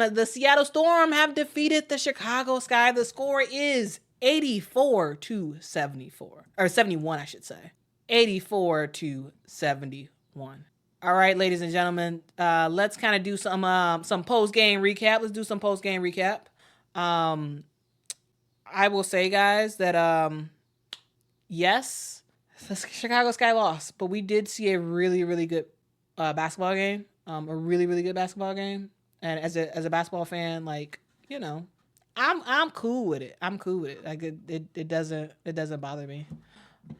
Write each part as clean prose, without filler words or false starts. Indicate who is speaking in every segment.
Speaker 1: But the Seattle Storm have defeated the Chicago Sky. The score is 84-74, or 71, I should say. 84-71. All right, ladies and gentlemen, let's kind of do some post-game recap. Let's do some post-game recap. I will say, guys, that yes, the Chicago Sky lost, but we did see a really, really good basketball game. A really, really good basketball game. And as a basketball fan, like, you know, I'm cool with it. I'm cool with it. Like it doesn't bother me.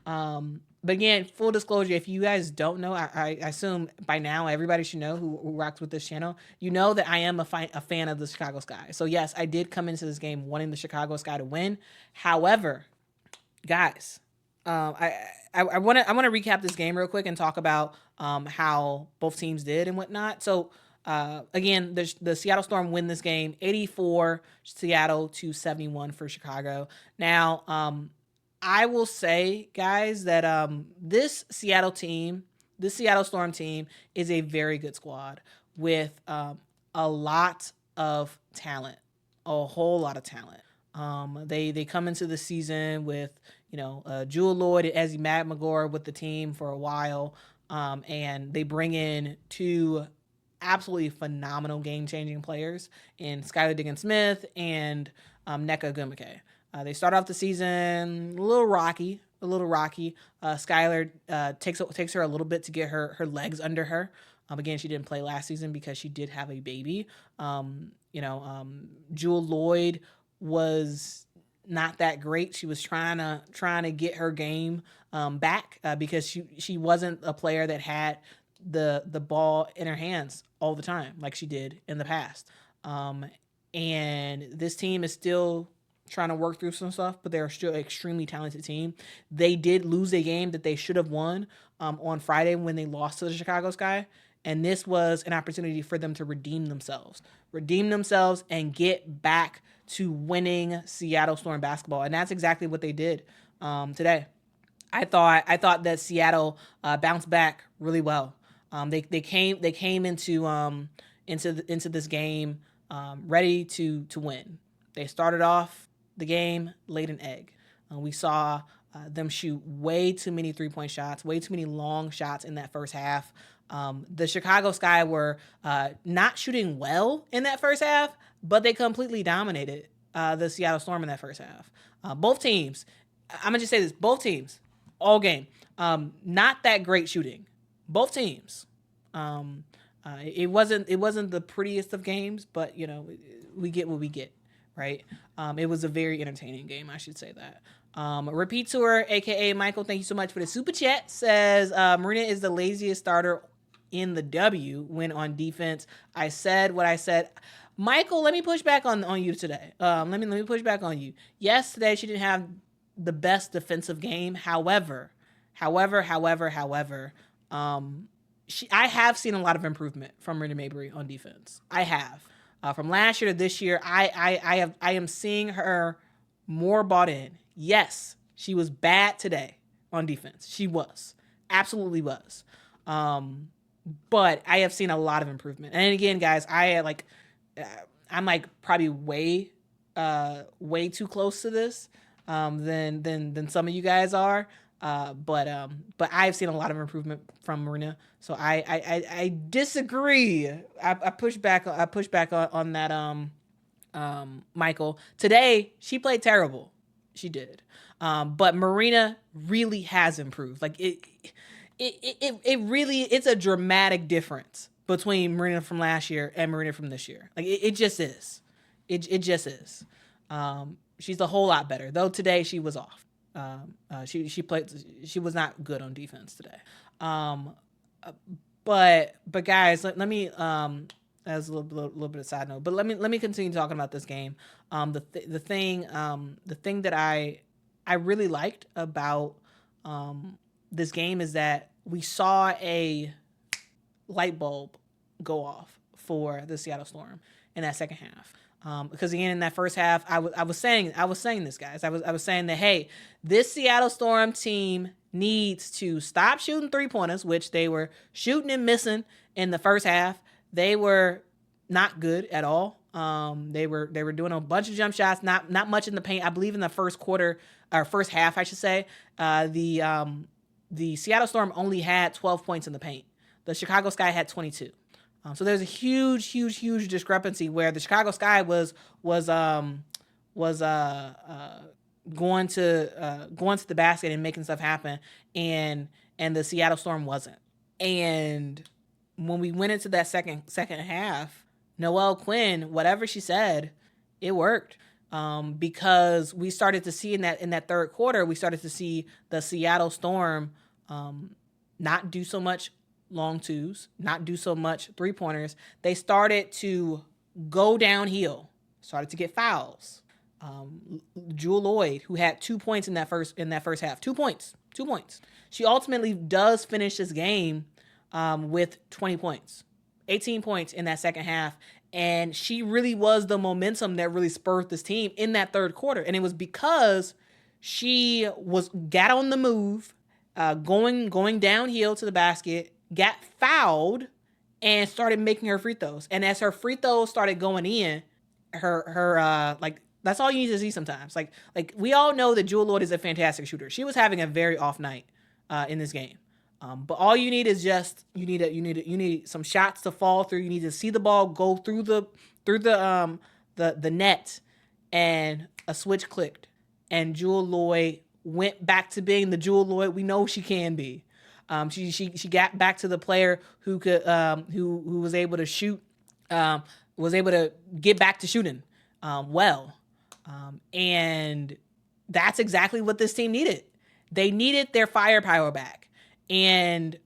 Speaker 1: But again, full disclosure, if you guys don't know, I assume by now everybody should know who rocks with this channel. You know that I am a fan of the Chicago Sky. So yes, I did come into this game wanting the Chicago Sky to win. However, guys, I want to recap this game real quick and talk about how both teams did and whatnot. So again, the Seattle Storm win this game 84 Seattle to 71 for Chicago. Now, I will say, guys, that this Seattle Storm team is a very good squad with a lot of talent, a whole lot of talent. They come into the season with, Jewell Loyd and Ezi Magbegor with the team for a while, and they bring in two absolutely phenomenal game-changing players in Skylar Diggins-Smith and Nneka Ogwumike. They start off the season a little rocky. Skylar takes her a little bit to get her legs under her. Again, she didn't play last season because she did have a baby. Jewell Loyd was not that great. She was trying to get her game back because she wasn't a player that had the ball in her hands all the time like she did in the past. And this team is still trying to work through some stuff, but they're still an extremely talented team. They did lose a game that they should have won on Friday when they lost to the Chicago Sky, and this was an opportunity for them to redeem themselves and get back to winning Seattle Storm basketball, and that's exactly what they did today. I thought that Seattle bounced back really well. They came into this game ready to win. They started off the game laid an egg. We saw them shoot way too many three-point shots, way too many long shots in that first half. The Chicago Sky were not shooting well in that first half, but they completely dominated the Seattle Storm in that first half. Both teams, I'm going to just say this, both teams, all game, not that great shooting. Both teams. It wasn't the prettiest of games, but, we get what we get. Right. It was a very entertaining game. I should say that. Repeat Tour, aka Michael, thank you so much for the super chat. Says Marina is the laziest starter in the W when on defense. I said what I said. Michael, let me push back on you today. Let me push back on you. Yes, today she didn't have the best defensive game. However, I have seen a lot of improvement from Marina Mabrey on defense. I have. From last year to this year, I am seeing her more bought in. Yes, she was bad today on defense. She was. Absolutely was. But I have seen a lot of improvement. And again, guys, I'm probably way too close to this than some of you guys are. But I've seen a lot of improvement from Marina, so I disagree. I push back on that. Michael, today she played terrible. She did. But Marina really has improved. Like it really, it's a dramatic difference between Marina from last year and Marina from this year. Like it just is. It just is. She's a whole lot better, though today she was off. She was not good on defense today. But guys, let me as a little bit of side note, but let me continue talking about this game. The thing that I really liked about this game is that we saw a light bulb go off for the Seattle Storm in that second half. Because again, in that first half, I was saying this, guys. I was saying that, hey, this Seattle Storm team needs to stop shooting 3-pointers, which they were shooting and missing in the first half. They were not good at all. They were doing a bunch of jump shots, not much in the paint. I believe in the first quarter or first half, I should say, the Seattle Storm only had 12 points in the paint. The Chicago Sky had 22. So there's a huge discrepancy where the Chicago Sky was going to the basket and making stuff happen, and the Seattle Storm wasn't. And when we went into that second half, Noelle Quinn, whatever she said, it worked. Because we started to see in that third quarter, we started to see the Seattle Storm not do so much long twos, not do so much 3-pointers. They started to go downhill, started to get fouls. Jewell Loyd, who had 2 points in that first half, 2 points. She ultimately does finish this game with 20 points, 18 points in that second half. And she really was the momentum that really spurred this team in that third quarter. And it was because she got on the move, going downhill to the basket, got fouled, and started making her free throws. And as her free throws started going in, her that's all you need to see sometimes. Like we all know that Jewell Loyd is a fantastic shooter. She was having a very off night in this game. But all you need is just you need some shots to fall through. You need to see the ball go through the net, and a switch clicked, and Jewell Loyd went back to being the Jewell Loyd we know she can be. She got back to the player who could who was able to shoot, was able to get back to shooting well, and that's exactly what this team needed. They needed their firepower back. And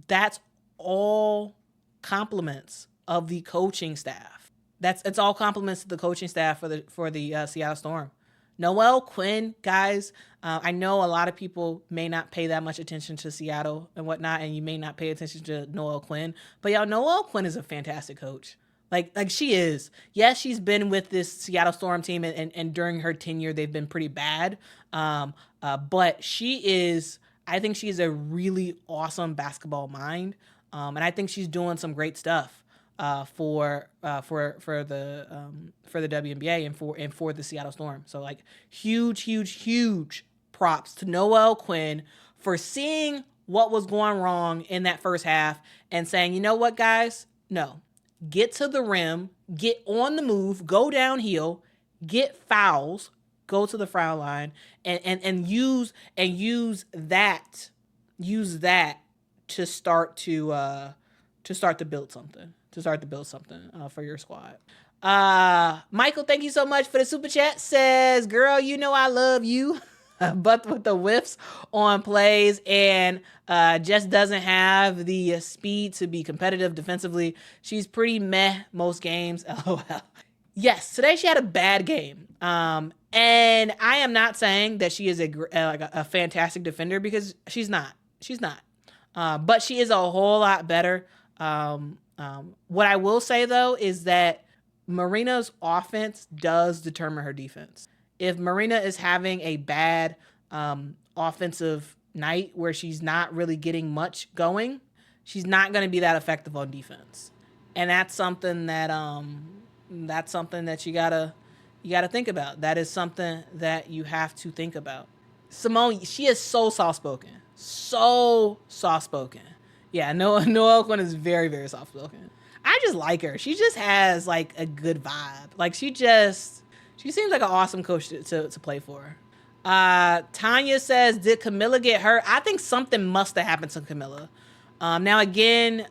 Speaker 1: that's all compliments of the coaching staff. It's all compliments to the coaching staff for the Seattle Storm. Noelle Quinn, guys, I know a lot of people may not pay that much attention to Seattle and whatnot, and you may not pay attention to Noelle Quinn, but y'all, Noelle Quinn is a fantastic coach. Like she is. Yes, she's been with this Seattle Storm team, and during her tenure, they've been pretty bad. But she is. I think she's a really awesome basketball mind, and I think she's doing some great stuff for the WNBA and for the Seattle Storm. So like huge props to Noelle Quinn for seeing what was going wrong in that first half and saying, you know what, guys, no, get to the rim, get on the move, go downhill, get fouls. Go to the foul line and use that to start to build something for your squad. Michael, thank you so much for the super chat. Says, girl, you know I love you, but with the whiffs on plays and just doesn't have the speed to be competitive defensively. She's pretty meh most games. LOL. Yes, today she had a bad game. And I am not saying that she is a fantastic defender, because she's not. But she is a whole lot better. What I will say, though, is that Marina's offense does determine her defense. If Marina is having a bad offensive night where she's not really getting much going, she's not going to be that effective on defense. And that's something that you gotta think about. That is something that you have to think about. Simone, she is so soft-spoken. Yeah, Noelle Quinn is very, very soft-spoken. I just like her. She just has like a good vibe. Like she seems like an awesome coach to play for. Tanya says, did Camilla get hurt? I think something must have happened to Camilla. Now again,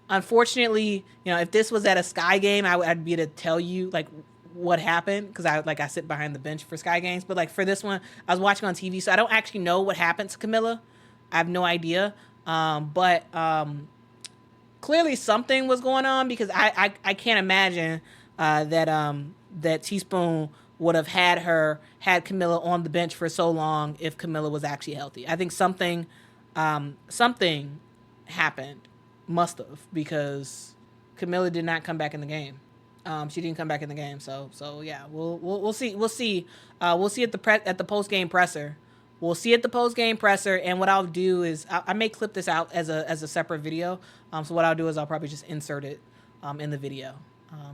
Speaker 1: unfortunately, if this was at a Sky game, I'd be able to tell you like what happened, because I sit behind the bench for Sky games. But like for this one, I was watching on TV, so I don't actually know what happened to Camilla. I have no idea. But clearly something was going on, because I can't imagine that Teaspoon would have had Camilla on the bench for so long if Camilla was actually healthy. I think something happened. Must have, because Camilla did not come back in the game. She didn't come back in the game. So yeah, we'll see. We'll see at the post game presser. We'll see at the post game presser. And what I'll do is I may clip this out as a separate video. So what I'll do is I'll probably just insert it in the video.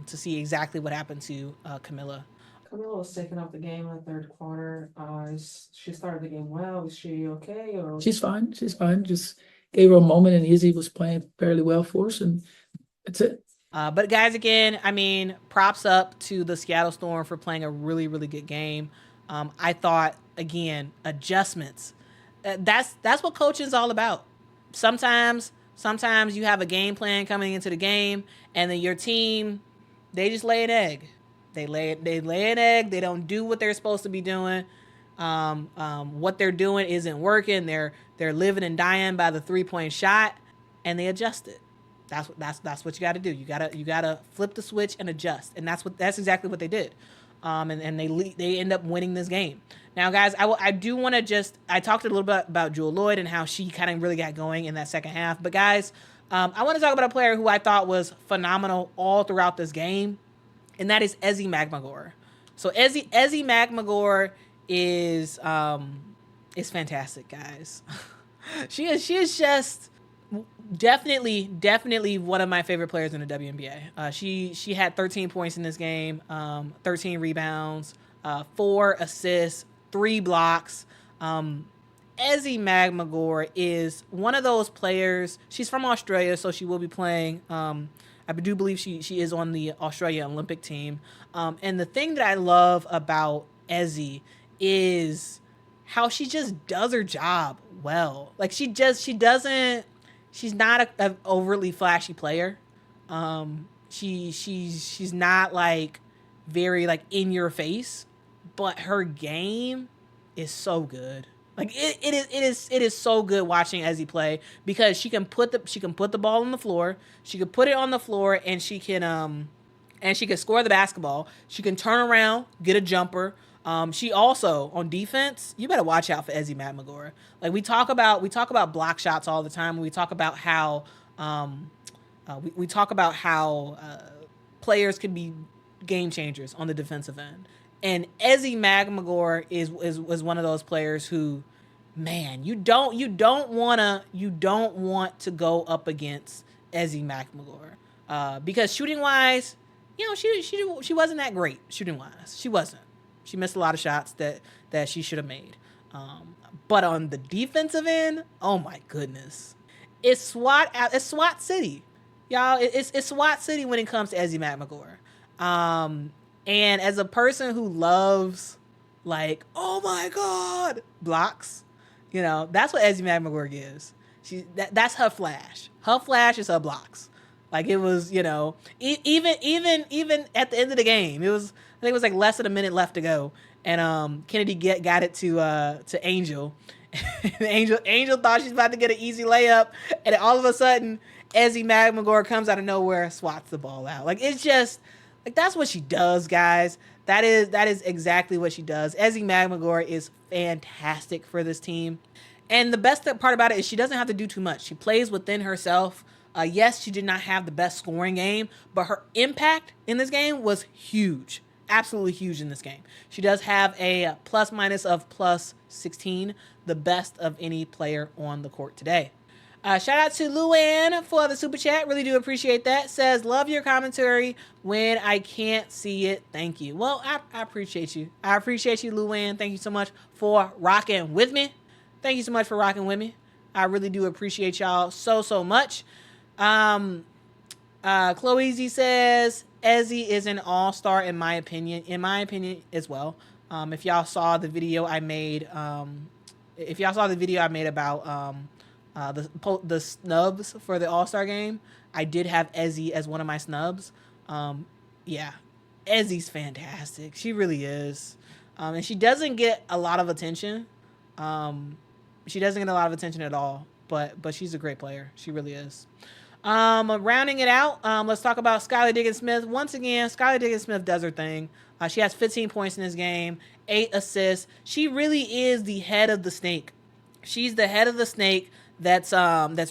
Speaker 1: to see exactly what happened to Camilla.
Speaker 2: Camilla was taken off the game in the third quarter. She started the game well. Is she okay? Or she's fine. She's fine. Just gave her a moment, and Ezi was playing fairly well for us, and that's it.
Speaker 1: But guys, again, I mean, props up to the Seattle Storm for playing a really, really good game. I thought, again, adjustments. That's what coaching is all about. Sometimes you have a game plan coming into the game, and then your team, they just lay an egg. They lay an egg. They don't do what they're supposed to be doing. What they're doing isn't working. They're living and dying by the 3-point shot, and they adjust it. That's what you got to do. You gotta flip the switch and adjust, and that's exactly what they did. And they end up winning this game. Now, guys, I do want to I talked a little bit about Jewell Loyd and how she kind of really got going in that second half. But guys, I want to talk about a player who I thought was phenomenal all throughout this game, and that is Ezi Magbegor. So Ezi Magbegor is fantastic, guys. she is just definitely one of my favorite players in the WNBA. She had 13 points in this game, 13 rebounds, 4 assists, 3 blocks. Ezi Magbegor is one of those players. She's from Australia, so she will be playing. I do believe she is on the Australia Olympic team. And the thing that I love about Ezi is how she just does her job well. Like she doesn't. She's not a overly flashy player. She's not like very like in your face, but her game is so good. Like it is so good watching Ezi play because she can put the ball on the floor. She can put it on the floor and she can score the basketball. She can turn around, get a jumper. She also on defense. You better watch out for Ezi Magbegor. Like we talk about block shots all the time. We talk about how we talk about how players can be game changers on the defensive end. And Ezi Magbegor is one of those players who, man, you don't want to go up against Ezi Magbegor because shooting wise, she wasn't that great shooting wise. She wasn't. She missed a lot of shots that she should have made. But on the defensive end, oh my goodness, it's SWAT City, y'all. It's SWAT City when it comes to Ezi Magbegor. And as a person who loves like, oh my god, blocks, that's what Ezi Magbegor gives. That's her flash. Her flash is her blocks. Like it was, even at the end of the game, I think it was like less than a minute left to go, and Chennedy got it to Angel. Angel thought she's about to get an easy layup, and then all of a sudden, Ezi Magbegor comes out of nowhere, swats the ball out. Like it's just like that's what she does, guys. That is exactly what she does. Ezi Magbegor is fantastic for this team, and the best part about it is she doesn't have to do too much. She plays within herself. Yes, she did not have the best scoring game, but her impact in this game was huge. Absolutely huge in this game. She does have a plus minus of plus 16, the best of any player on the court today. Shout out to Luann for the super chat. Really do appreciate that. Says, love your commentary when I can't see it. Thank you. Well, I appreciate you. I appreciate you, Luann. Thank you so much for rocking with me. Thank you so much for rocking with me. I really do appreciate y'all so much. Chloe Z says, Ezi is an all-star in my opinion. In my opinion as well. If y'all saw the video I made, about the snubs for the All-Star game, I did have Ezi as one of my snubs. Yeah, Ezi's fantastic. She really is. And she doesn't get a lot of attention. She doesn't get a lot of attention at all. But she's a great player. She really is. Rounding it out, let's talk about Skylar Diggins-Smith. Once again, Skylar Diggins-Smith does her thing. She has 15 points in this game, 8 assists. She really is the head of the snake. She's the head of the snake that's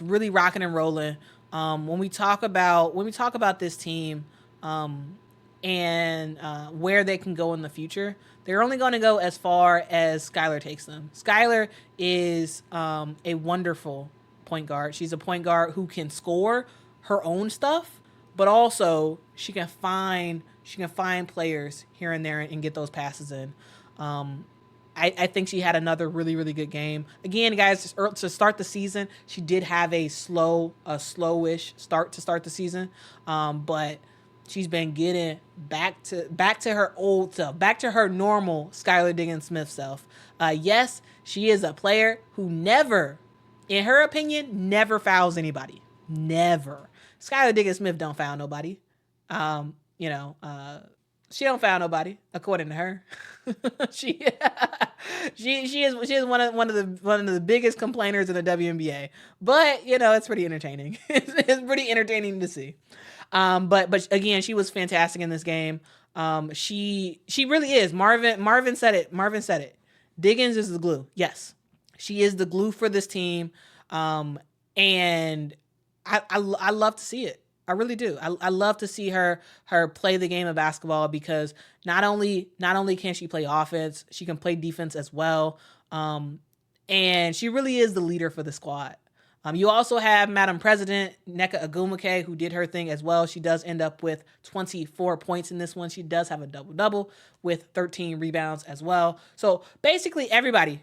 Speaker 1: really rocking and rolling. When we talk about this team, and where they can go in the future, they're only going to go as far as Skylar takes them. Skylar is a wonderful point guard. She's a point guard who can score her own stuff, but also she can find players here and there and get those passes in. I think she had another really, really good game. Again, guys, to start the season, she did have a slowish start to start the season, but she's been getting back to her old self, back to her normal Skylar Diggins-Smith self. Yes, she is a player who never, in her opinion, never fouls anybody. Never. Skylar Diggins-Smith don't foul nobody. She don't foul nobody, according to her. she is one of the biggest complainers in the WNBA. But it's pretty entertaining. It's pretty entertaining to see. But again, she was fantastic in this game. She really is. Marvin said it. Diggins is the glue. Yes, she is the glue for this team. And I love to see it. I really do. I love to see her play the game of basketball, because not only can she play offense, she can play defense as well. And she really is the leader for the squad. You also have Madam President Nneka Ogwumike, who did her thing as well. She does end up with 24 points in this one. She does have a double-double with 13 rebounds as well. So basically everybody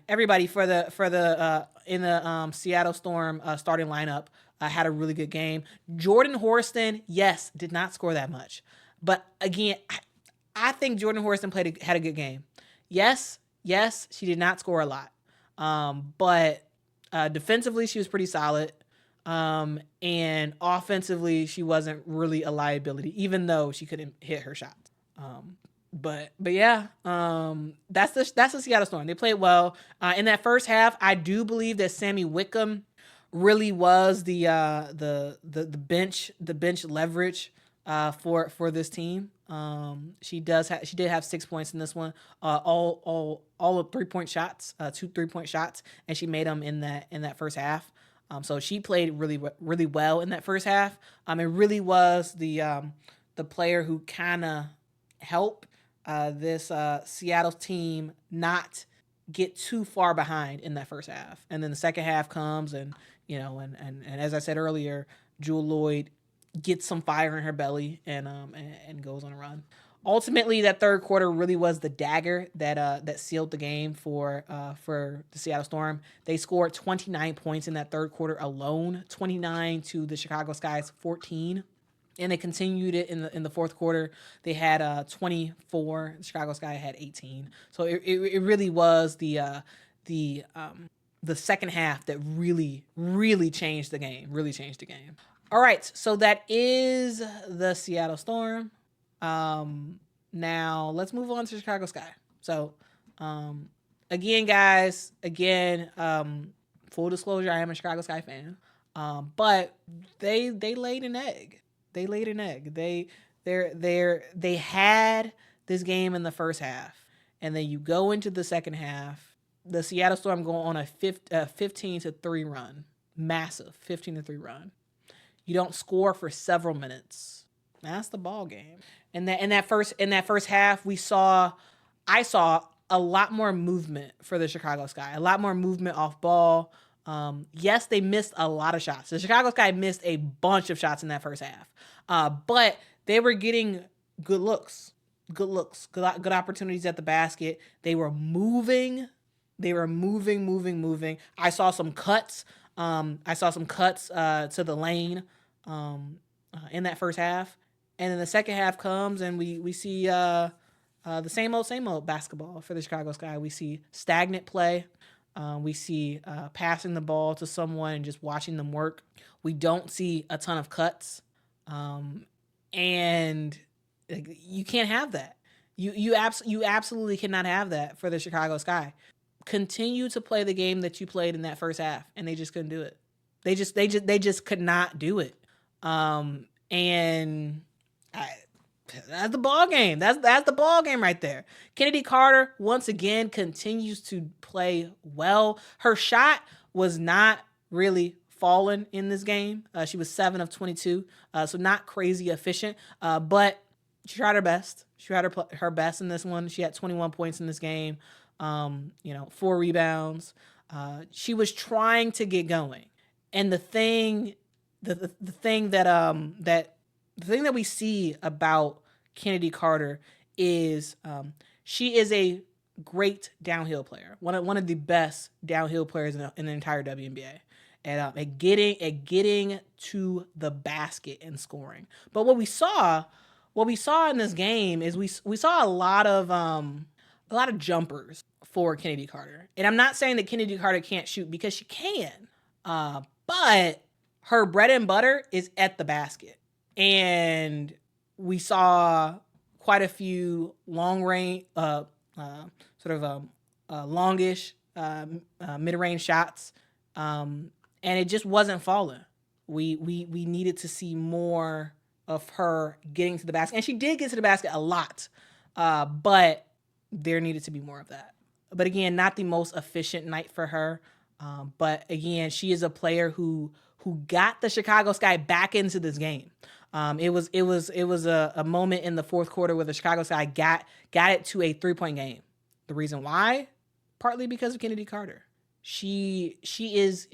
Speaker 1: for the in the Seattle Storm starting lineup had a really good game. Jordan Horston, yes, did not score that much. But again, I think Jordan Horston had a good game. Yes, she did not score a lot. But defensively, she was pretty solid. And offensively, she wasn't really a liability, even though she couldn't hit her shots. But yeah, that's the Seattle Storm. They played well. In that first half, I do believe that Sammy Wickham really was the bench leverage for this team. She did have 6 points in this one. All of 3-point shots, 2 3-point shots, and she made them in that first half. So she played really well in that first half. It really was the player who kind of helped this Seattle team not get too far behind in that first half. And then the second half comes, and and as I said earlier, Jewell Loyd gets some fire in her belly and goes on a run. Ultimately, that third quarter really was the dagger that sealed the game for the Seattle Storm. They scored 29 points in that third quarter alone, 29 to the Chicago Sky's 14. And they continued it in the fourth quarter. They had 24. The Chicago Sky had 18. So it really was the second half that really changed the game. Really changed the game. All right, so that is the Seattle Storm. Now let's move on to Chicago Sky. So, again, guys, full disclosure, I am a Chicago Sky fan. But they laid an egg. They laid an egg. They had this game in the first half, and then you go into the second half. The Seattle Storm go on a 15-3 run, massive 15-3 run. You don't score for several minutes. That's the ball game. And in that first half, I saw a lot more movement for the Chicago Sky, a lot more movement off ball. Yes, they missed a lot of shots. The Chicago Sky missed a bunch of shots in that first half. But they were getting good looks, good opportunities at the basket. They were moving. I saw some cuts. To the lane in that first half. And then the second half comes, and we see the same old basketball for the Chicago Sky. We see stagnant play. We see passing the ball to someone and just watching them work. We don't see a ton of cuts. And you can't have that. You absolutely cannot have that for the Chicago Sky. Continue to play the game that you played in that first half, and they just couldn't do it. They just could not do it. That's the ball game. That's the ball game right there. Chennedy Carter once again continues to play well. Her shot was not really falling in this game. She was 7 of 22, so not crazy efficient. But she tried her best. She tried her best in this one. She had 21 points in this game. 4 rebounds. She was trying to get going. And the thing that the thing that we see about Chennedy Carter is she is a great downhill player, one of the best downhill players in the entire WNBA, and at getting to the basket and scoring. But what we saw in this game is we saw a lot of jumpers for Chennedy Carter, and I'm not saying that Chennedy Carter can't shoot, because she can, but her bread and butter is at the basket. And we saw quite a few long range, longish, mid range shots, and it just wasn't falling. We needed to see more of her getting to the basket, and she did get to the basket a lot, but there needed to be more of that. But again, not the most efficient night for her. But again, she is a player who got the Chicago Sky back into this game. It was a moment in the fourth quarter where the Chicago Sky got it to a 3-point game. The reason why, partly because of Chennedy Carter. She is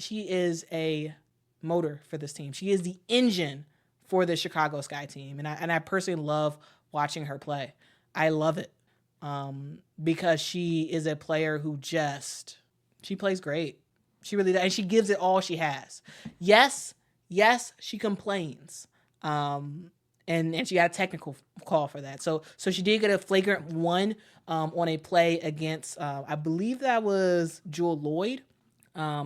Speaker 1: a motor for this team. She is the engine for the Chicago Sky team, and I personally love watching her play. I love it because she is a player who she plays great. She really does, and she gives it all she has. Yes, she complains. And she got a technical call for that. So she did get a flagrant one on a play against I believe that was Jewell Loyd.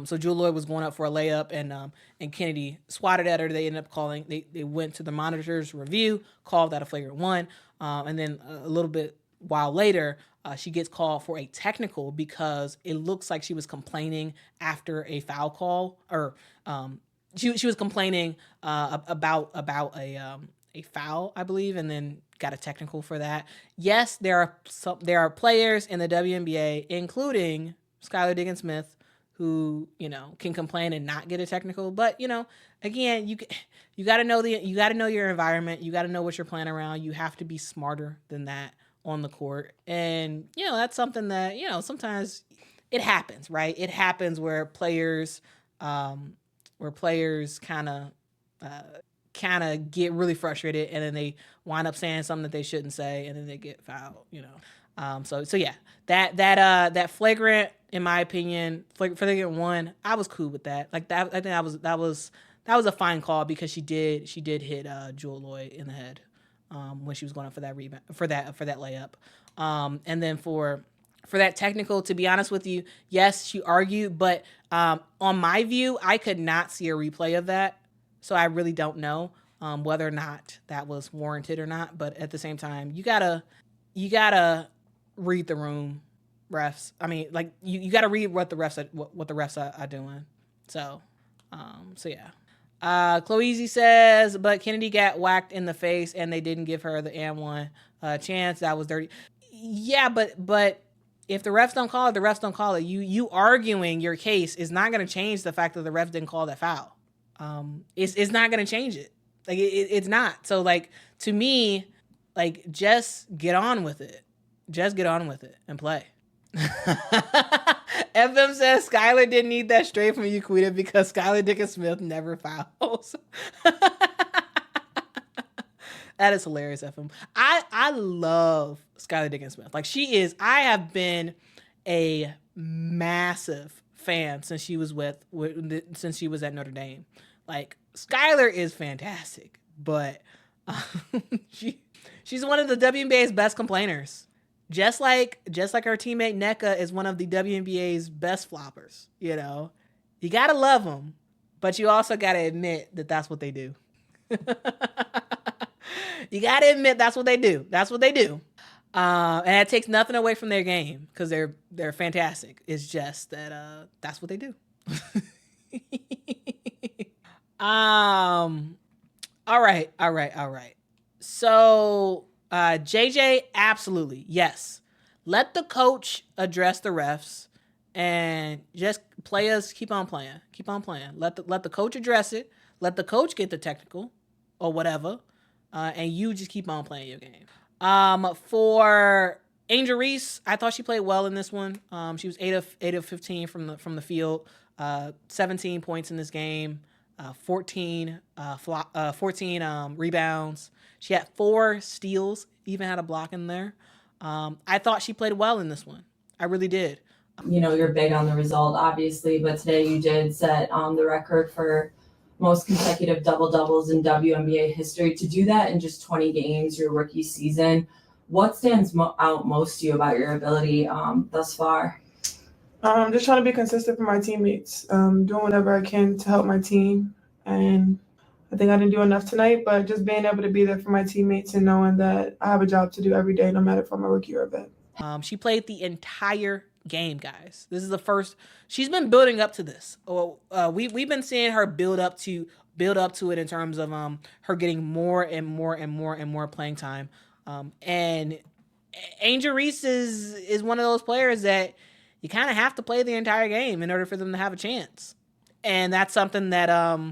Speaker 1: So Jewell Loyd was going up for a layup, and Chennedy swatted at her. They ended up calling. They went to the monitor's review, called that a flagrant one, and then a little bit while later, she gets called for a technical because it looks like she was complaining after a foul call, or she was complaining about a foul, I believe, and then got a technical for that. Yes, there are players in the WNBA, including Skylar Diggins-Smith, who can complain and not get a technical. But again, you got to know your environment. You got to know what you're playing around. You have to be smarter than that on the court, and that's something that sometimes it happens, right? It happens where players kind of get really frustrated, and then they wind up saying something that they shouldn't say, and then they get fouled. So yeah, that flagrant, in my opinion, flagrant one, I was cool with that. Like that, I think that was a fine call because she did hit Jewell Loyd in the head when she was going up for that rebound, for that layup, and then for that technical. To be honest with you, yes, she argued, but on my view, I could not see a replay of that, so I really don't know whether or not that was warranted or not. But at the same time, you gotta read the room, refs. I mean, like you gotta read what the refs are doing. So yeah. Chloe says, but Chennedy got whacked in the face and they didn't give her the and one chance. That was dirty. Yeah, but if the refs don't call it, the refs don't call it. You arguing your case is not going to change the fact that the refs didn't call that foul. It's not going to change it. Like it's not. So like, to me, like, just get on with it. Just get on with it and play. FM says Skylar didn't need that straight from you, Quita, because Skylar Diggins-Smith never fouls. That is hilarious, FM. I love Skylar Diggins-Smith. Like, I have been a massive fan since she was since she was at Notre Dame. Like, Skylar is fantastic, but she's one of the WNBA's best complainers. Just like her teammate Nneka is one of the WNBA's best floppers. You gotta love them, but you also gotta admit that that's what they do. You gotta admit that's what they do. That's what they do, and it takes nothing away from their game because they're fantastic. It's just that that's what they do. All right. So. JJ, absolutely. Yes. Let the coach address the refs and just players keep on playing. Keep on playing. Let the coach address it. Let the coach get the technical or whatever. And you just keep on playing your game. For Angel Reese, I thought she played well in this one. She was 8 of 15 from the field. 17 points in this game. 14 rebounds. She had 4 steals, even had a block in there. I thought she played well in this one. I really did.
Speaker 3: You're big on the result, obviously, but today you did set the record for most consecutive double doubles in WNBA history. To do that in just 20 games, your rookie season, what stands out most to you about your ability thus far?
Speaker 4: Just trying to be consistent for my teammates, doing whatever I can to help my team. And I think I didn't do enough tonight, but just being able to be there for my teammates and knowing that I have a job to do every day, no matter if I'm a rookie or a vet.
Speaker 1: She played the entire game, guys. This is the first. She's been building up to this. We've been seeing her build up to it in terms of her getting more and more playing time. And Angel Reese is one of those players that you kind of have to play the entire game in order for them to have a chance. And that's something that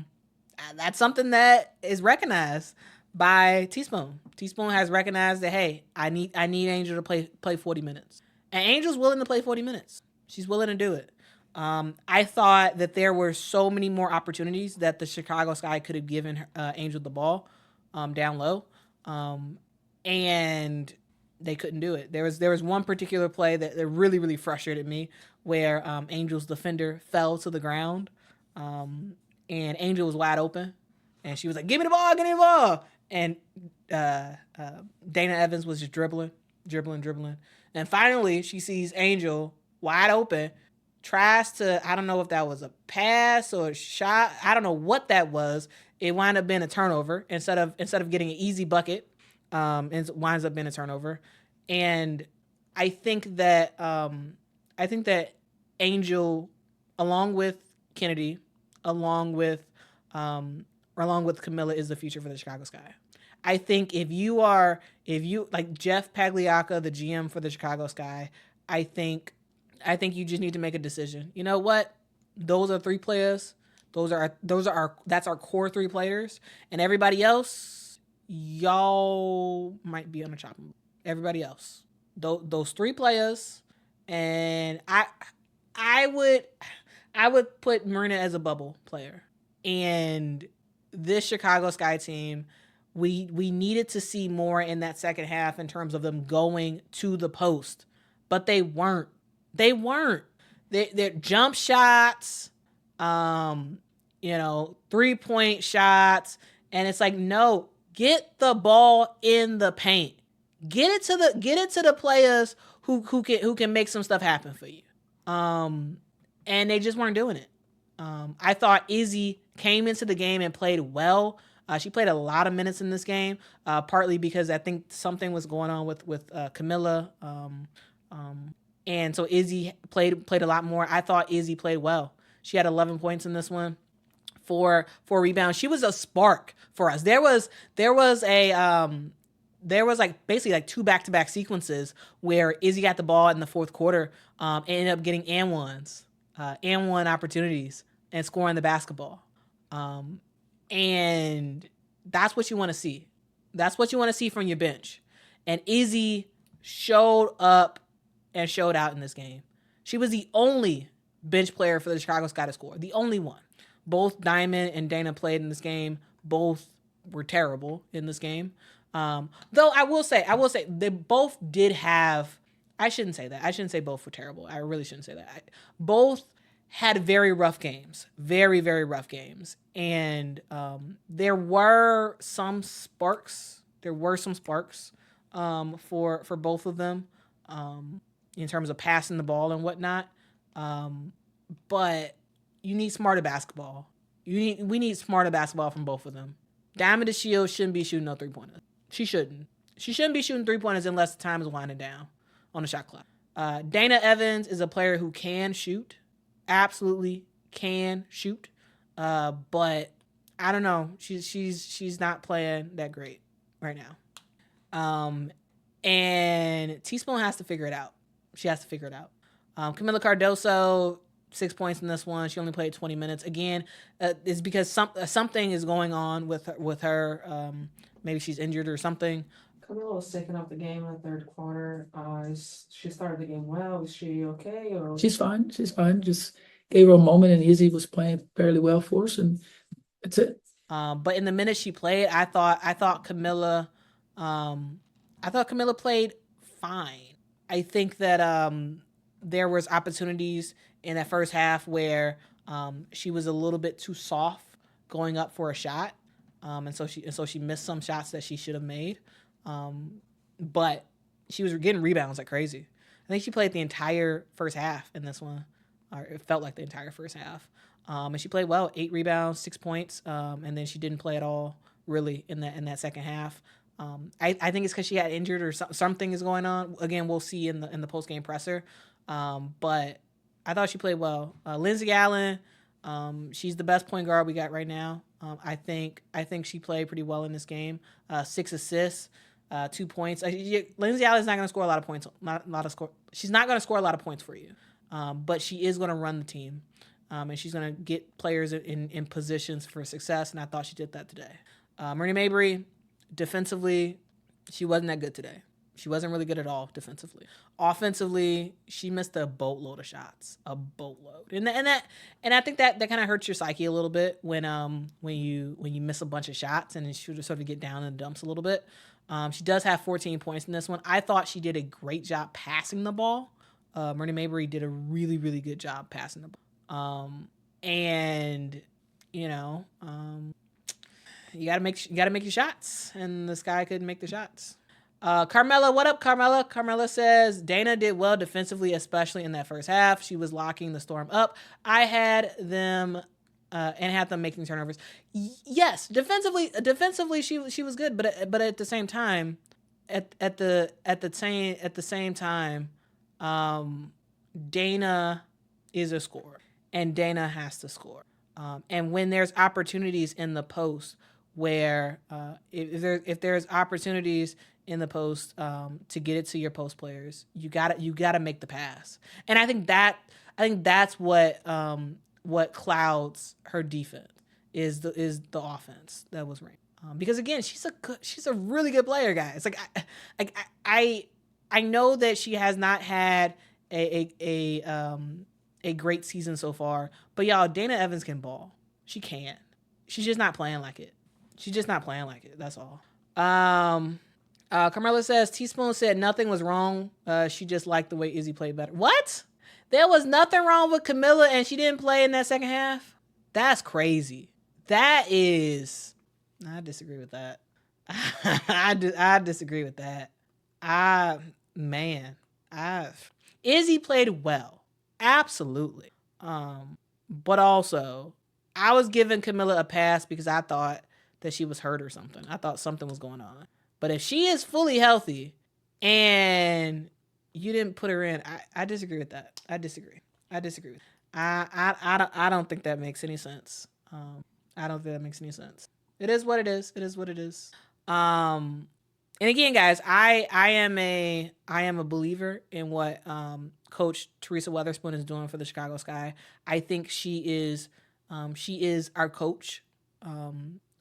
Speaker 1: is recognized by Teaspoon. Teaspoon has recognized that, hey, I need Angel to play 40 minutes. And Angel's willing to play 40 minutes. She's willing to do it. I thought that there were so many more opportunities that the Chicago Sky could have given Angel the ball down low. And they couldn't do it. There was one particular play that really, really frustrated me where Angel's defender fell to the ground and Angel was wide open. And she was like, give me the ball. And Dana Evans was just dribbling. And finally, she sees Angel wide open, tries to, I don't know if that was a pass or a shot. I don't know what that was. It wound up being a turnover instead of getting an easy bucket. It winds up being a turnover. And I think that Angel, along with Chennedy, along with Camilla, is the future for the Chicago Sky. I think if you like Jeff Pagliacca, the GM for the Chicago Sky, I think you just need to make a decision. You know what? Those are 3 players. That's our core 3 players, and everybody else, y'all might be on the chopping block. Everybody else, those 3 players, and I would put Marina as a bubble player. And this Chicago Sky team, we needed to see more in that second half in terms of them going to the post, but they weren't. Their jump shots, 3-point shots, and it's like, no, get the ball in the paint. Get it to the players who can make some stuff happen for you. And they just weren't doing it. I thought Ezi came into the game and played well. She played a lot of minutes in this game, partly because I think something was going on with Camilla. And so Ezi played a lot more. I thought Ezi played well. She had 11 points in this one, 4 rebounds. She was a spark for us. There was like basically like 2 back-to-back sequences where Ezi got the ball in the fourth quarter, and ended up getting and one opportunities and scoring the basketball. And that's what you want to see. That's what you want to see from your bench. And Ezi showed up and showed out in this game. She was the only bench player for the Chicago Sky to score. The only one. Both Diamond and Dana played in this game. Both were terrible in this game. Though I will say they both did have, I shouldn't say that. I shouldn't say both were terrible. I really shouldn't say that. Both had very rough games. Very, very rough games. And there were some sparks. For both of them in terms of passing the ball and whatnot. But you need smarter basketball. We need smarter basketball from both of them. Diamond DeShields shouldn't be shooting no 3-pointers. She shouldn't. She shouldn't be shooting 3-pointers unless the time is winding down on the shot clock. Dana Evans is a player who can shoot. Absolutely can shoot. But I don't know. She's not playing that great right now. And Teaspoon has to figure it out. She has to figure it out. Camila Cardoso, 6 points in this one. She only played 20 minutes. Again, it's because something is going on with her. Maybe she's injured or something.
Speaker 4: Camila was taking up the game in the third quarter. She started the game well. Is she okay? Or
Speaker 2: She's fine. Just gave her a moment, and Ezi was playing fairly well for us, and That's it.
Speaker 1: But in the minutes she played, I thought Camilla played fine. I think that there was opportunities in that first half where she was a little bit too soft going up for a shot, and so she missed some shots that she should have made. But she was getting rebounds like crazy. I think she played the entire first half in this one, or it felt like the entire first half. And she played well, 8 rebounds, 6 points, and then she didn't play at all really in that second half. I think it's because she got injured or something is going on. Again, we'll see in the post game presser. But I thought she played well. Lindsay Allen, she's the best point guard we got right now. I think she played pretty well in this game. 6 assists, 2 points. Lindsay Allen's not going to score a lot of points. She's not going to score a lot of points for you, but she is going to run the team. And she's going to get players in positions for success, and I thought she did that today. Marina Mabrey, defensively, she wasn't that good today. She wasn't really good at all defensively. Offensively, she missed a boatload of shots, a boatload, and I think that kind of hurts your psyche a little bit when you miss a bunch of shots and she just sort of get down in the dumps a little bit. She does have 14 points in this one. I thought she did a great job passing the ball. Marina Mabrey did a really, really good job passing the ball. And you gotta make your shots, and this guy couldn't make the shots. Carmela, what up, Carmela? Carmela says Dana did well defensively, especially in that first half. She was locking the Storm up. I had them and had them making turnovers. Yes, defensively she was good, but at the same time, at the same time, Dana is a scorer. And Dana has to score. And when there's opportunities in the post where if there's opportunities in the post to get it to your post players, you gotta make the pass. And I think that's what clouds her defense is the offense that was ranked. Because again, she's a really good player, guys. Like I know that she has not had a great season so far, but y'all, Dana Evans can ball. She can. She's just not playing like it. That's all. Carmela says Teaspoon said nothing was wrong. She just liked the way Izzy played better. What? There was nothing wrong with Camilla and she didn't play in that second half? That's crazy. I disagree with that. I disagree with that. Izzy played well. Absolutely. But also, I was giving Camilla a pass because I thought that she was hurt or something. I thought something was going on. But if she is fully healthy and you didn't put her in, I disagree with that. I disagree. I don't think that makes any sense. I don't think that makes any sense. It is what it is. And again, guys, I am a believer in what Coach Teresa Weatherspoon is doing for the Chicago Sky. I think she is our coach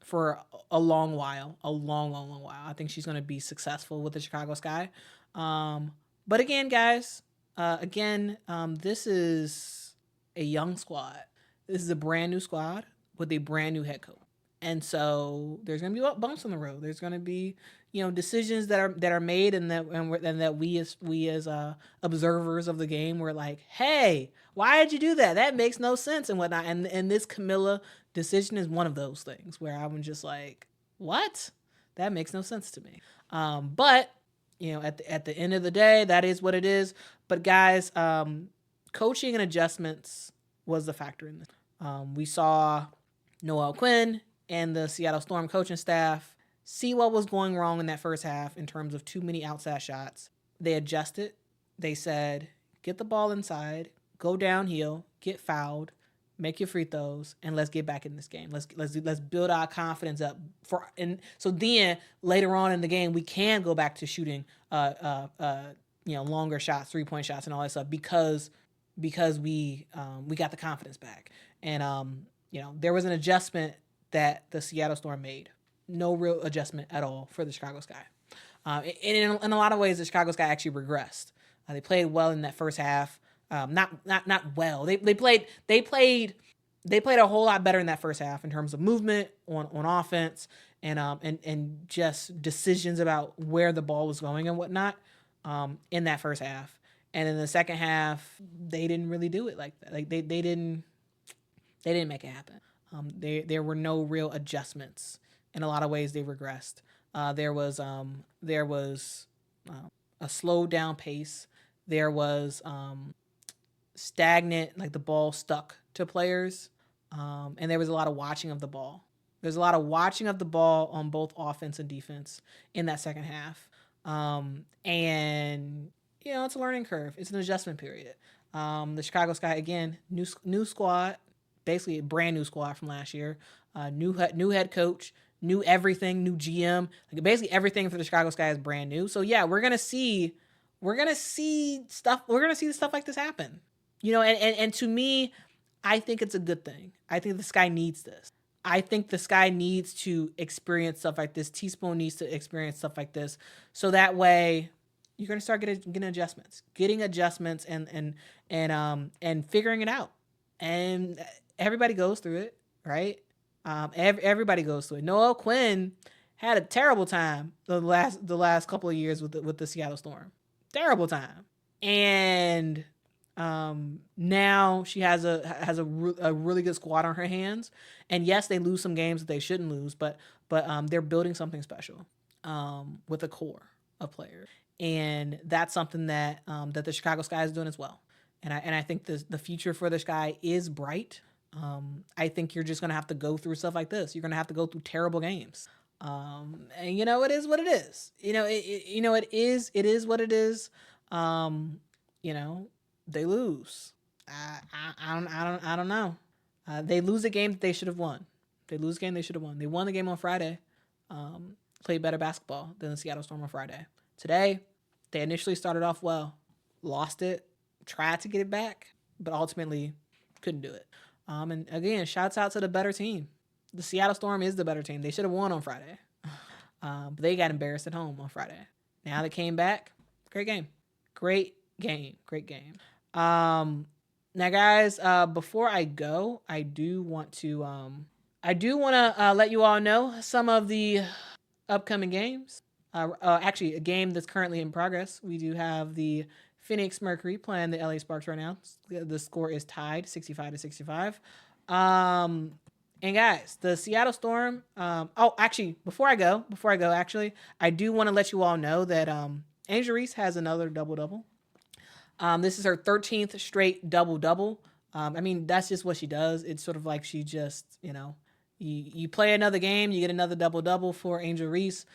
Speaker 1: for a long while. I think she's going to be successful with the Chicago Sky. But again, guys, this is a young squad. This is a brand new squad with a brand new head coach. And so there's going to be bumps on the road. There's going to be, decisions that are made and that we as observers of the game were like, hey, why did you do that? That makes no sense and whatnot. And this Camilla decision is one of those things where I'm just like, what? That makes no sense to me. But at the end of the day, that is what it is. But guys, coaching and adjustments was the factor in this. We saw Noelle Quinn and the Seattle Storm coaching staff see what was going wrong in that first half in terms of too many outside shots. They adjusted. They said, get the ball inside, go downhill, get fouled, make your free throws, and let's get back in this game. Let's build our confidence up so then later on in the game we can go back to shooting longer shots, 3-point shots, and all that stuff because we got the confidence back. And there was an adjustment that the Seattle Storm made. No real adjustment at all for the Chicago Sky. In a lot of ways, the Chicago Sky actually regressed. They played well in that first half. Not well. They played they played a whole lot better in that first half in terms of movement on offense and just decisions about where the ball was going and whatnot in that first half. And in the second half, they didn't really do it like that. Like they didn't make it happen. There were no real adjustments. In a lot of ways, they regressed. There was a slowed down pace. There was stagnant, like the ball stuck to players. And there was a lot of watching of the ball. There's a lot of watching of the ball on both offense and defense in that second half. And, it's a learning curve. It's an adjustment period. The Chicago Sky, again, new squad, basically a brand new squad from last year. New head coach, new everything, new GM. Like basically everything for the Chicago Sky is brand new. So yeah, we're gonna see stuff. We're gonna see stuff like this happen. And to me, I think it's a good thing. I think the Sky needs this. I think the Sky needs to experience stuff like this. Teaspoon needs to experience stuff like this, so that way you're gonna start getting adjustments, and figuring it out. And everybody goes through it, right? Everybody goes through it. Noel Quinn had a terrible time the last couple of years with the Seattle Storm. Terrible time. And now she has a really good squad on her hands. And yes, they lose some games that they shouldn't lose, but they're building something special with a core of players. And that's something that the Chicago Sky is doing as well. And I think the future for the Sky is bright. I think you're just going to have to go through stuff like this. You're going to have to go through terrible games. And it is what it is. It is what it is. They lose. I don't know. They lose a game that they should have won. They won the game on Friday. Played better basketball than the Seattle Storm on Friday. Today, they initially started off well, lost it, tried to get it back, but ultimately couldn't do it. And again, shouts out to the better team. The Seattle Storm is the better team. They should have won on Friday. But they got embarrassed at home on Friday. Now they came back. Great game. Now, guys, before I go, I do want to let you all know some of the upcoming games. Actually, a game that's currently in progress. We do have the Phoenix Mercury playing the LA Sparks right now. The score is tied 65-65. And guys, the Seattle Storm. Actually, before I go, I do want to let you all know that Angel Reese has another double-double. This is her 13th straight double-double. That's just what she does. It's sort of like she just, you play another game, you get another double-double for Angel Reese.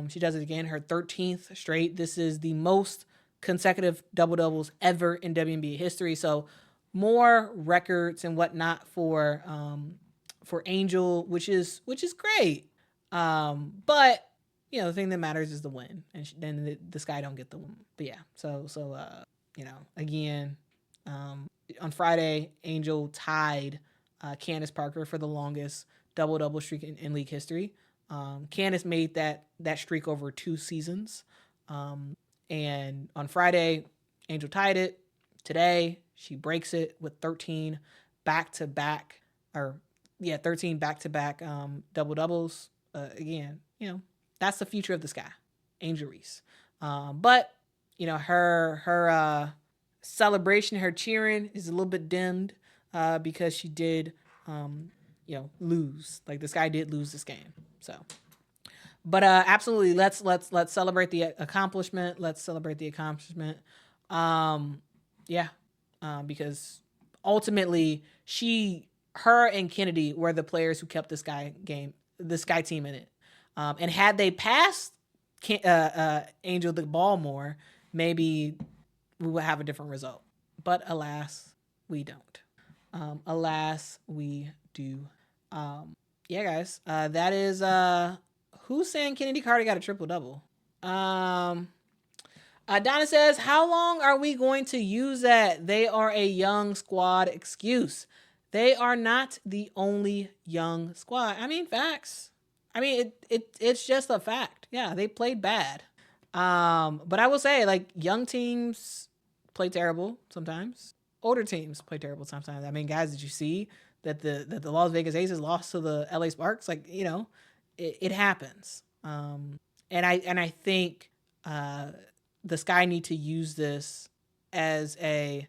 Speaker 1: She does it again, her 13th straight. This is the most consecutive double-doubles ever in WNBA history. So more records and whatnot for Angel, which is great. But the thing that matters is the win, and then the Sky don't get the win. But yeah, so again, on Friday, Angel tied Candace Parker for the longest double-double streak in league history. Candace made that streak over 2 seasons. And on Friday, Angel tied it. Today, she breaks it with 13 back-to-back double-doubles. Again, that's the future of the Sky, Angel Reese. But her celebration, her cheering is a little bit dimmed because she did, lose. Like the Sky did lose this game. So, but absolutely, let's celebrate the accomplishment. Because ultimately, her and Chennedy were the players who kept the Sky team in it. And had they passed Angel the ball more, maybe we would have a different result. But alas, we don't. Alas, we do. Guys, that is who's saying Chennedy Carter got a triple-double? Donna says, how long are we going to use that? They are a young squad excuse. They are not the only young squad. Facts. It's just a fact. Yeah, they played bad. But I will say, young teams play terrible sometimes. Older teams play terrible sometimes. Guys, did you see that the Las Vegas Aces lost to the LA Sparks. Like, it happens. And I think the Sky need to use this as a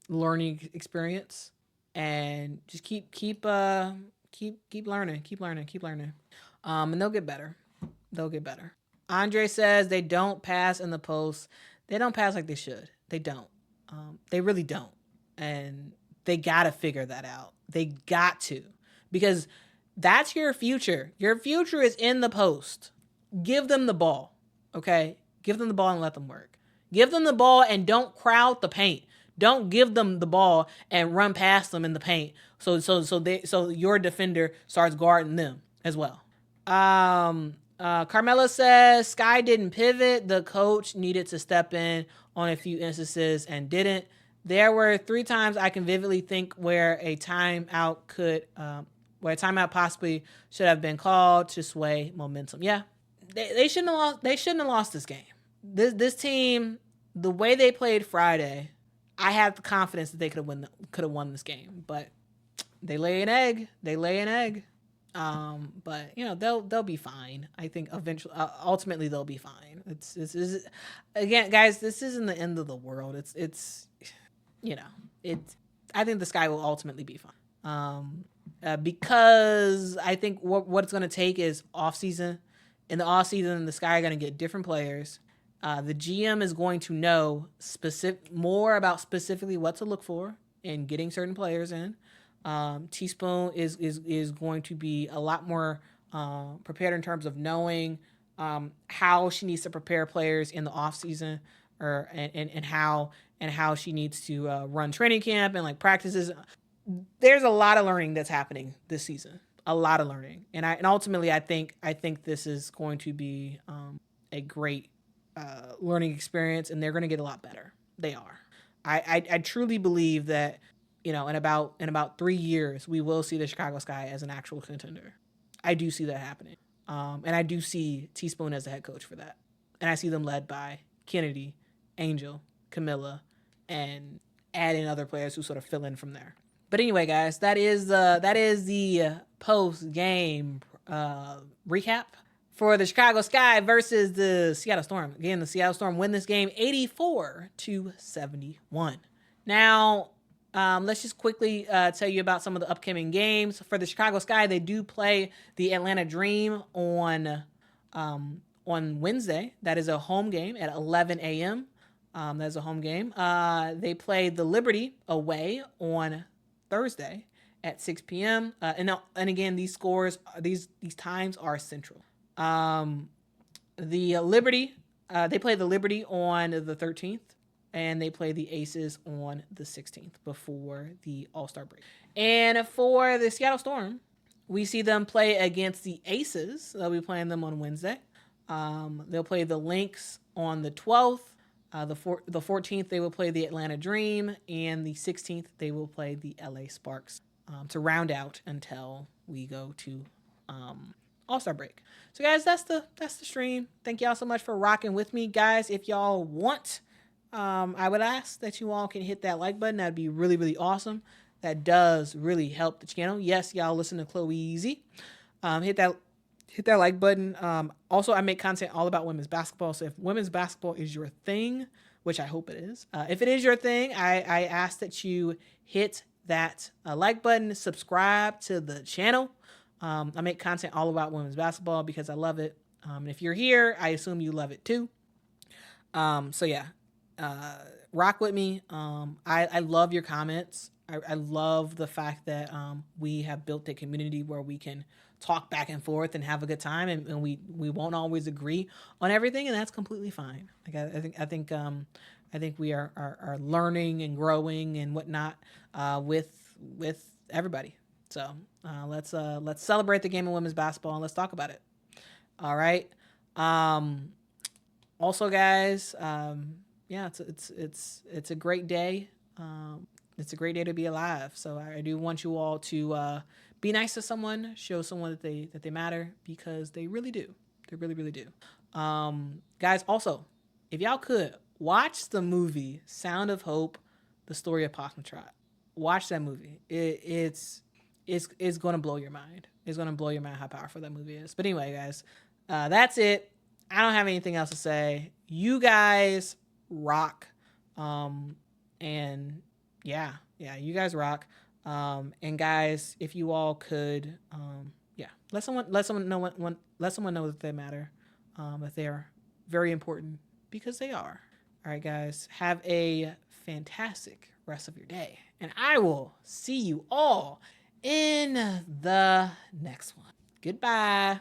Speaker 1: learning experience, and just keep learning. And they'll get better. Andre says they don't pass in the post. They don't pass like they should. They don't. They really don't. And they got to figure that out. They got to. Because that's your future. Your future is in the post. Give them the ball, okay? Give them the ball and let them work. Give them the ball and don't crowd the paint. Don't give them the ball and run past them in the paint. So your defender starts guarding them as well. Carmela says Sky didn't pivot. The coach needed to step in on a few instances and didn't. There were 3 times I can vividly think where a timeout possibly should have been called to sway momentum. Yeah, they shouldn't have lost. They shouldn't have lost this game. This team, the way they played Friday, I have the confidence that they could have won this game, but they lay an egg. But they'll be fine. I think eventually, ultimately they'll be fine. It's again, guys, this isn't the end of the world. I think the Sky will ultimately be fine. Because I think what it's going to take is off season. In the off season, the Sky are going to get different players. The GM is going to know more about specifically what to look for in getting certain players in. Teaspoon is going to be a lot more prepared in terms of knowing how she needs to prepare players in the off season, and how she needs to run training camp and like practices. There's a lot of learning that's happening this season. A lot of learning, and ultimately I think this is going to be a great learning experience, and they're going to get a lot better. They are. I truly believe that in about 3 years we will see the Chicago Sky as an actual contender. I do see that happening, and I do see Teaspoon as the head coach for that, and I see them led by Chennedy, Angel, Camilla, and add in other players who sort of fill in from there. But anyway, guys, that is the post game recap for the Chicago Sky versus the Seattle Storm. Again, the Seattle Storm win this game 84-71. Now, let's just quickly tell you about some of the upcoming games. For the Chicago Sky, they do play the Atlanta Dream on Wednesday. That is a home game at 11 a.m. That's a home game. They play the Liberty away on Thursday at 6 p.m. And again, these times are central. The Liberty, they play the Liberty on the 13th, and they play the Aces on the 16th before the All-Star break. And for the Seattle Storm, we see them play against the Aces. They'll be playing them on Wednesday. They'll play the Lynx on the 12th. The 14th, they will play the Atlanta Dream, and the 16th, they will play the LA Sparks to round out until we go to All-Star break. So, guys, that's the stream. Thank y'all so much for rocking with me, guys. If y'all want, I would ask that you all can hit that like button. That'd be really, really awesome. That does really help the channel. Yes, y'all listen to Chloe Ezi. Hit that like button. Also, I make content all about women's basketball. So if women's basketball is your thing, which I hope it is, if it is your thing, I ask that you hit that like button, subscribe to the channel. I make content all about women's basketball because I love it. And if you're here, I assume you love it too. So yeah, rock with me. I love your comments. I love the fact that we have built a community where we can talk back and forth and have a good time, and we won't always agree on everything, and that's completely fine. Like I think we are learning and growing and whatnot with everybody. So let's celebrate the game of women's basketball and let's talk about it. All right. Also, guys, yeah, it's a great day. It's a great day to be alive. So I do want you all to be nice to someone, show someone that they matter, because they really do. They really, really do. Guys, also, if y'all could watch the movie Sound of Hope: The Story of Cosmotrot. watch that movie. It's going to blow your mind. It's going to blow your mind how powerful that movie is. But anyway, guys, that's it. I don't have anything else to say. You guys rock. And yeah, you guys rock. And guys, if you all could, let someone know that they matter, that they are very important, because they are. All right, guys, have a fantastic rest of your day, and I will see you all in the next one. Goodbye.